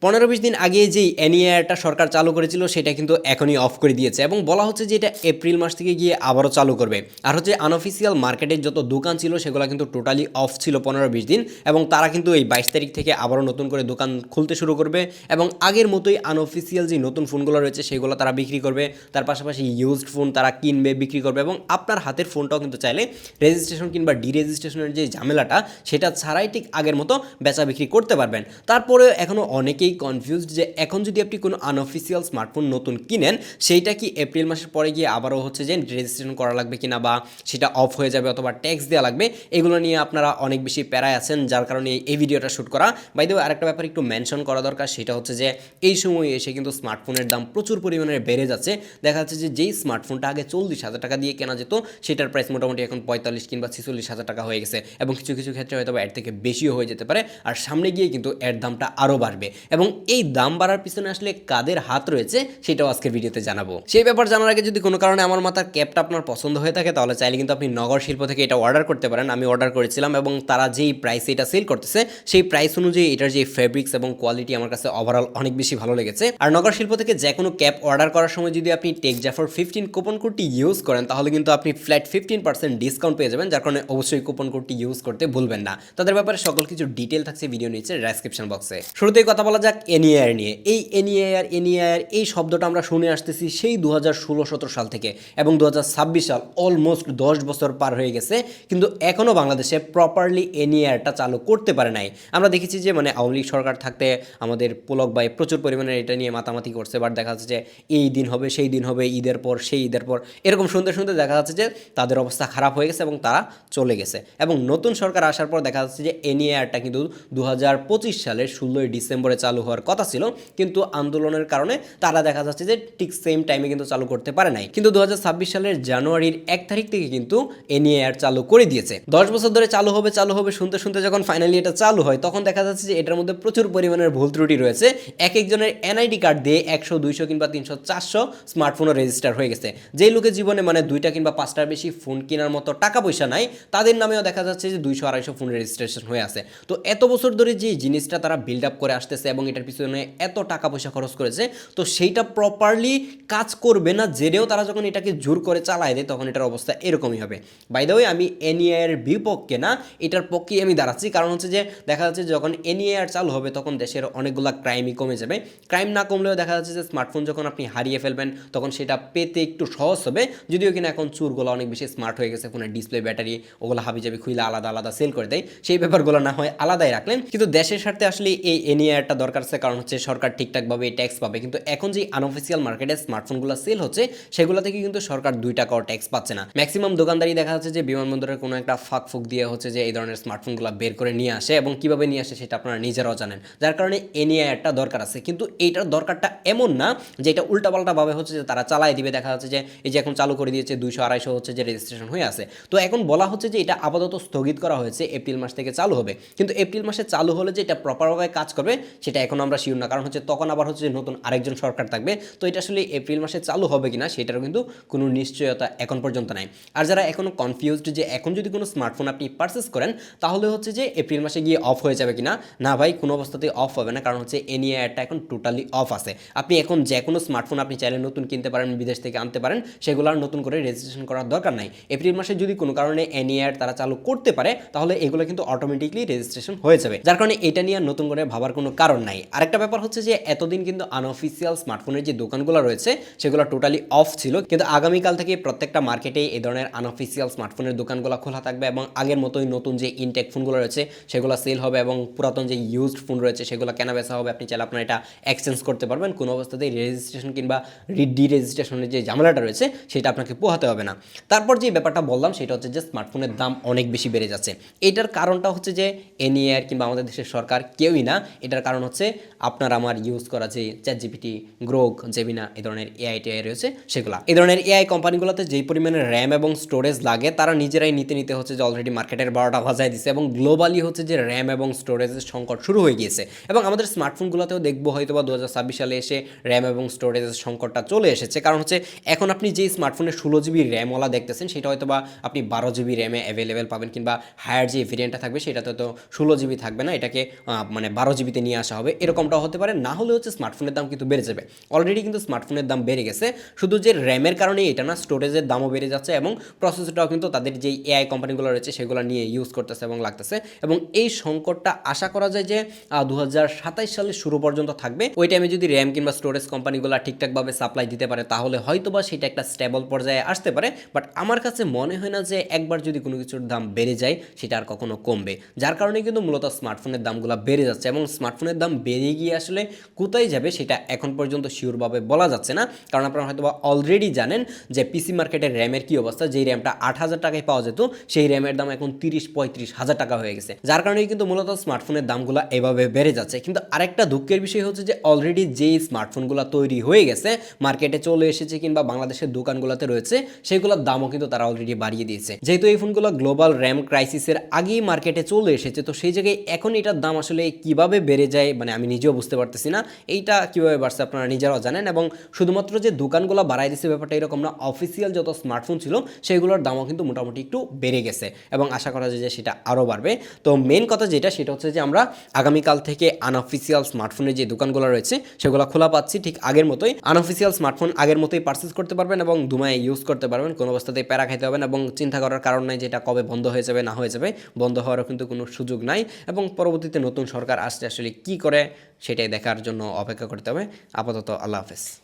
15-20 দিন আগে যেই এনইআরটা সরকার চালু করেছিল সেটা কিন্তু এখনই অফ করে দিয়েছে এবং বলা হচ্ছে যে এটা এপ্রিল মাস থেকে গিয়ে আবারও চালু করবে। আর হচ্ছে আনঅফিসিয়াল মার্কেটের যত দোকান ছিল সেগুলো কিন্তু টোটালি অফ ছিল 15-20 দিন, এবং তারা কিন্তু এই 22 তারিখ থেকে আবারও নতুন করে দোকান খুলতে শুরু করবে এবং আগের মতোই আনঅফিসিয়াল যে নতুন ফোনগুলো রয়েছে সেগুলো তারা বিক্রি করবে। তার পাশাপাশি ইউজড ফোন তারা কিনবে, বিক্রি করবে এবং আপনার হাতের ফোনটাও কিন্তু চাইলে রেজিস্ট্রেশন কিংবা ডিরেজিস্ট্রেশনের যে ঝামেলাটা সেটা ছাড়াই ঠিক আগের মতো বেচা বিক্রি করতে পারবেন। তারপরেও এখনও অনেকেই কনফিউজড যে এখন যদি আপনি কোনো আনঅফিসিয়াল স্মার্টফোন নতুন কিনেন সেইটা কি এপ্রিল মাসের পরে গিয়ে আবারও হচ্ছে যে রেজিস্ট্রেশন করা লাগবে কিনা, বা সেটা অফ হয়ে যাবে অথবা ট্যাক্স দেওয়া লাগবে, এগুলো নিয়ে আপনারা অনেক বেশি প্যারায় আছেন, যার কারণে এই ভিডিওটা শ্যুট করা। বাই দ্য ওয়ে আরেকটা ব্যাপার একটু মেনশন করা দরকার, সেটা হচ্ছে যে এই সময় এসে কিন্তু স্মার্টফোনের দাম প্রচুর পরিমাণে বেড়ে যাচ্ছে। দেখা যাচ্ছে যে যেই স্মার্টফোনটা আগে 40,000 টাকা দিয়ে কেনা যেত সেটার প্রাইস মোটামুটি এখন 45 কিংবা 46,000 টাকা হয়ে গেছে, এবং কিছু কিছু ক্ষেত্রে হয়তো এর থেকে বেশিও হয়ে যেতে পারে। আর সামনে গিয়ে কিন্তু এর দামটা আরও বাড়বে, এবং এই দাম বাড়ার পিছনে আসলে কাদের হাত রয়েছে সেটাও আজকের ভিডিওতে জানাবো। সেই ব্যাপার জানার আগে যদি কোনো কারণে আমার মাথার ক্যাপটা আপনার পছন্দ হয়ে থাকে তাহলে চাইলে কিন্তু আপনি নগর শিল্প থেকে এটা অর্ডার করতে পারেন। আমি অর্ডার করেছিলাম এবং তারা যেই প্রাইসে এটা সেল করতেছে সেই প্রাইস অনুযায়ী এটার যে ফেব্রিক্স এবং কোয়ালিটি আমার কাছে ওভারঅল অনেক বেশি ভালো লেগেছে। আর নগর শিল্প থেকে যে কোনো ক্যাপ অর্ডার করার সময় যদি আপনি টেক জাফর 15 কুপন কোডটি ইউজ করেন তাহলে কিন্তু আপনি ফ্ল্যাট 15% ডিসকাউন্ট পেয়ে যাবেন, যার কারণে অবশ্যই কুপন কোডটি ইউজ করতে ভুলবেন না। তাদের ব্যাপারে সকল কিছু ডিটেল থাকছে ভিডিও নিচে ডেসক্রিপশন বক্সে। শুরুতেই কথা বলা যাক এনইআর নিয়ে। এই এনইআর এই শব্দটা আমরা শুনে আসতেছি সেই 2016-17 সাল থেকে, এবং 2026 সাল অলমোস্ট 10 বছর পার হয়ে গেছে, কিন্তু এখনও বাংলাদেশে প্রপারলি এনইআরটা চালু করতে পারে নাই। আমরা দেখেছি যে মানে আওয়ামী লীগ সরকার থাকতে আমাদের পুলক ভাই প্রচুর পরিমাণে এটা নিয়ে মাতামাতি করছে, বাট দেখা যাচ্ছে যে এই দিন হবে সেই দিন হবে, ঈদের পর সেই ঈদের পর, এরকম শুনতে শুনতে দেখা যাচ্ছে যে তাদের অবস্থা খারাপ হয়ে গেছে এবং তারা চলে গেছে। এবং নতুন সরকার আসার পর দেখা যাচ্ছে যে এনইআরটা কিন্তু 2025 সালের 16ই ডিসেম্বরে চালু হওয়ার কথা ছিল, কিন্তু আন্দোলনের কারণে তারা দেখা যাচ্ছে যে ঠিক সেম টাইমে কিন্তু চালু করতে পারে নাই। কিন্তু 2026 সালের জানুয়ারির 1 তারিখ থেকে কিন্তু এনইআর চালু করে দিয়েছে। 10 বছর ধরে চালু হবে শুনতে শুনতে যখন ফাইনালি এটা চালু হয় তখন দেখা যাচ্ছে যে এটার মধ্যে প্রচুর পরিমাণের ভুল ত্রুটি রয়েছে। এক একজনের এনআইডি কার্ড দিয়ে 100, 200 কিংবা 300, 400 স্মার্টফোনও রেজিস্টার হয়ে গেছে। যেই লোকের জীবনে মানে 2টা কিংবা 5টার বেশি ফোন কেনার মতো টাকা পয়সা নাই তাদের নামেও দেখা যাচ্ছে যে 200, 250 ফোন রেজিস্ট্রেশন হয়ে আছে। তো এত বছর ধরে যে জিনিসটা তারা বিল্ড আপ করে আসতেছে এবং এটার পিছনে এত টাকা পয়সা খরচ করেছে, তো সেইটা প্রপারলি কাজ করবে না জেনেও তারা যখন এটাকে জোর করে চালায় দেয় তখন এটার অবস্থা এরকমই হবে। বাই দ্য ওয়ে আমি এনইআর বিপক্ষে না, এটার পক্ষেই আমি দাঁড়াচ্ছি। কারণ হচ্ছে যে দেখা যাচ্ছে যখন এনইআর চালু হবে তখন দেশের অনেকগুলো ক্রাইমই কমে যাবে। ক্রাইম না কমলেও দেখা যাচ্ছে যে স্মার্টফোন যখন আপনি হারিয়ে ফেলবেন তখন সেটা পেতে একটু সহজ হবে। যদিও কিনা এখন চুরগুলো অনেক বেশি স্মার্ট হয়ে গেছে, ফোনের ডিসপ্লে, ব্যাটারি ওগুলো হাবিজাবি খুলে আলাদা আলাদা সেল করে দেয়, সেই ব্যাপারগুলো না হয় আলাদাই রাখলেন। কিন্তু দেশের স্বার্থে আসলে এই এনইআরটা দরকার আছে, কারণ হচ্ছে সরকার ঠিকঠাকভাবে ট্যাক্স পাবে। কিন্তু এখন যে আনঅফিসিয়াল মার্কেটে স্মার্টফোনগুলো সেল হচ্ছে সেগুলো থেকে কিন্তু সরকার 2 টাকাও ট্যাক্স পাচ্ছে না। ম্যাক্সিমাম দোকানদারি দেখা যাচ্ছে যে বিমানবন্দরের কোনো একটা ফাঁক ফুক দিয়ে হচ্ছে যে এই ধরনের স্মার্টফোনগুলো বের করে নিয়ে আসে, এবং কিভাবে নিয়ে আসে সেটা আপনারা নিজেরাও জানেন, যার কারণে এনইআরটা দরকার আছে। কিন্তু এইটার দরকারটা এমন না যে এটা উল্টাপাল্টাভাবে হচ্ছে যে তারা চালাই দিবে। দেখা যাচ্ছে যে এই যে এখন চালু করে দিয়েছে 200, 250 হচ্ছে যে রেজিস্ট্রেশন হয়ে আছে, তো এখন বলা হচ্ছে যে এটা আপাতত স্থগিত করা হয়েছে, এপ্রিল মাস থেকে চালু হবে। কিন্তু এপ্রিল মাসে চালু হলে যে এটা প্রপারভাবে কাজ করবে সেটা এখন আমরা শিওর না, কারণ হচ্ছে তখন আবার হচ্ছে যে নতুন আরেকজন সরকার থাকবে। তো এটা আসলে এপ্রিল মাসে চালু হবে কিনা সেটারও কিন্তু কোনো নিশ্চয়তা এখন পর্যন্ত নাই। আর যারা এখনও কনফিউজড যে এখন যদি কোনো স্মার্টফোন আপনি পারচেস করেন তাহলে হচ্ছে যে এপ্রিল মাসে গিয়ে অফ হয়ে যাবে কিনা, না ভাই কোনো অবস্থাতেই অফ হবে না, কারণ হচ্ছে এনইআরটা এখন টোটালি অফ আছে। আপনি এখন যে কোনো স্মার্টফোন আপনি চাইলে নতুন কিনতে পারেন, বিদেশ থেকে আনতে পারেন, সেগুলো আর নতুন করে রেজিস্ট্রেশন করার দরকার নাই। এপ্রিল মাসে যদি কোনো কারণে এনইআর তারা চালু করতে পারে তাহলে এগুলো কিন্তু অটোমেটিকলি রেজিস্ট্রেশন হয়ে যাবে, যার কারণে এটা নিয়ে নতুন করে ভাবার কোনো কারণ নাই। আরেকটা ব্যাপার হচ্ছে যে এতদিন কিন্তু আনঅফিসিয়াল স্মার্টফোনের যে দোকানগুলো রয়েছে সেগুলো টোটালি অফ ছিল, কিন্তু আগামীকাল থেকে প্রত্যেকটা মার্কেটে এই ধরনের আনঅফিসিয়াল স্মার্টফোনের দোকানগুলো খোলা থাকবে, এবং আগের মতোই নতুন যে ইনটেক ফোনগুলো রয়েছে সেগুলো সেল হবে, এবং পুরাতন যে ইউজড ফোন রয়েছে সেগুলো কেনা বেচা হবে। আপনি চাইলে আপনার এটা এক্সচেঞ্জ করতে পারবেন, কোনো অবস্থাতেই রেজিস্ট্রেশন কিংবা ডিরেজিস্ট্রেশনের যে ঝামেলাটা রয়েছে সেটা আপনাকে পোহাতে হবে না। তারপর যে ব্যাপারটা বললাম সেটা হচ্ছে যে স্মার্টফোনের দাম অনেক বেশি বেড়ে যাচ্ছে। এটার কারণটা হচ্ছে যে এনইআর কিংবা আমাদের দেশের সরকার কেউই না, এটার কারণ হচ্ছে আপনার আমার ইউজ করা যে চ্যাটজিপিটি, গ্রোক, জেমিনা এই ধরনের এআই টিআই রয়েছে সেগুলো। এই ধরনের এআই কোম্পানিগুলোতে যেই পরিমাণে র্যাম এবং স্টোরেজ লাগে তারা নিজেরাই নিতে হচ্ছে যে অলরেডি মার্কেটের 12টা বাজায় দিচ্ছে, এবং গ্লোবালি হচ্ছে যে র্যাম এবং স্টোরেজের সংকট শুরু হয়ে গিয়েছে। এবং আমাদের স্মার্টফোনগুলোতেও দেখবো হয়তো বা 2026 সালে এসে র্যাম এবং স্টোরেজের সংকটটা চলে এসেছে, কারণ হচ্ছে এখন আপনি যেই স্মার্টফোনে 16 GB র্যামওয়ালা দেখতেছেন সেটা হয়তো বা আপনি 12 GB র্যামে অ্যাভেলেবেল পাবেন, কিংবা হায়ার যে ভেরিয়েন্টটা থাকবে সেটাতে তো 16 GB থাকবে না, এটাকে মানে 12 GB নিয়ে আসা হবে, এরকমটাও হতে পারে, না হলে হচ্ছে স্মার্টফোনের দাম কিন্তু বেড়ে যাবে। অলরেডি কিন্তু স্মার্টফোনের দাম বেড়ে গেছে, শুধু যে র্যামের কারণেই এটা না, স্টোরেজের দামও বেড়ে যাচ্ছে এবং প্রসেসরটাও কিন্তু তাদের যেই এআই কোম্পানিগুলো রয়েছে সেগুলো নিয়ে ইউজ করতেছে এবং লাগতেছে। এবং এই সংকটটা আশা করা যায় যে 2027 সালের শুরু পর্যন্ত থাকবে। ওই টাইমে যদি র্যাম কিংবা স্টোরেজ কোম্পানিগুলো ঠিকঠাকভাবে সাপ্লাই দিতে পারে তাহলে হয়তোবা সেটা একটা স্টেবল পর্যায়ে আসতে পারে। বাট আমার কাছে মনে হয় না যে একবার যদি কোনো কিছুর দাম বেড়ে যায় সেটা আর কখনো কমবে, যার কারণে কিন্তু মূলত স্মার্টফোনের দামগুলো বেড়ে যাচ্ছে। এবং স্মার্টফোনের দাম বেড়ে গিয়ে আসলে কোথায় যাবে সেটা এখন পর্যন্ত শিওরভাবে বলা যাচ্ছে না, কারণ আপনারা হয়তো অলরেডি জানেন যে পিসি মার্কেটের র্যামের কি অবস্থা। যেই র্যামটা 8,000 টাকায় পাওয়া যেত সেই র্যামের দাম এখন 30-35 হাজার টাকা হয়ে গেছে, যার কারণে কিন্তু মূলত স্মার্টফোনের দামগুলো এভাবে বেড়ে যাচ্ছে। কিন্তু আরেকটা দুঃখের বিষয় হচ্ছে যে অলরেডি যেই স্মার্টফোনগুলো তৈরি হয়ে গেছে, মার্কেটে চলে এসেছে কিংবা বাংলাদেশের দোকানগুলোতে রয়েছে, সেগুলোর দামও কিন্তু তারা অলরেডি বাড়িয়ে দিয়েছে। যেহেতু এই ফোনগুলো গ্লোবাল র্যাম ক্রাইসিসের আগেই মার্কেটে চলে এসেছে, তো সেই জায়গায় এখন এটার দাম আসলে কিভাবে বেড়ে যায় মানে আমি নিজেও বুঝতে পারতেছি না। এইটা কিভাবে বাড়ছে আপনারা নিজেরাও জানেন। এবং শুধুমাত্র যে দোকানগুলো বাড়াই দিচ্ছে ব্যাপারটা এরকম না, অফিসিয়াল যত স্মার্টফোন ছিল সেগুলোর দামও কিন্তু মোটামুটি একটু বেড়ে গেছে এবং আশা করা যায় যে সেটা আরও বাড়বে। তো মেন কথা যেটা সেটা হচ্ছে যে আমরা আগামীকাল থেকে আনঅফিসিয়াল স্মার্টফোনের যে দোকানগুলো রয়েছে সেগুলো খোলা পাচ্ছি ঠিক আগের মতোই। আনঅফিসিয়াল স্মার্টফোন আগের মতোই পারচেস করতে পারবেন এবং ধুমায় ইউজ করতে পারবেন, কোনো অবস্থাতেই প্যারা খাইতে হবে না এবং চিন্তা করার কারণ নাই যে এটা কবে বন্ধ হয়ে যাবে না হয়ে যাবে। বন্ধ হওয়ারও কিন্তু কোনো সুযোগ নাই এবং পরবর্তীতে নতুন সরকার আসলে কি করে সেটাই দেখার জন্য অপেক্ষা করতে হবে। আপাতত আল্লাহ হাফেজ।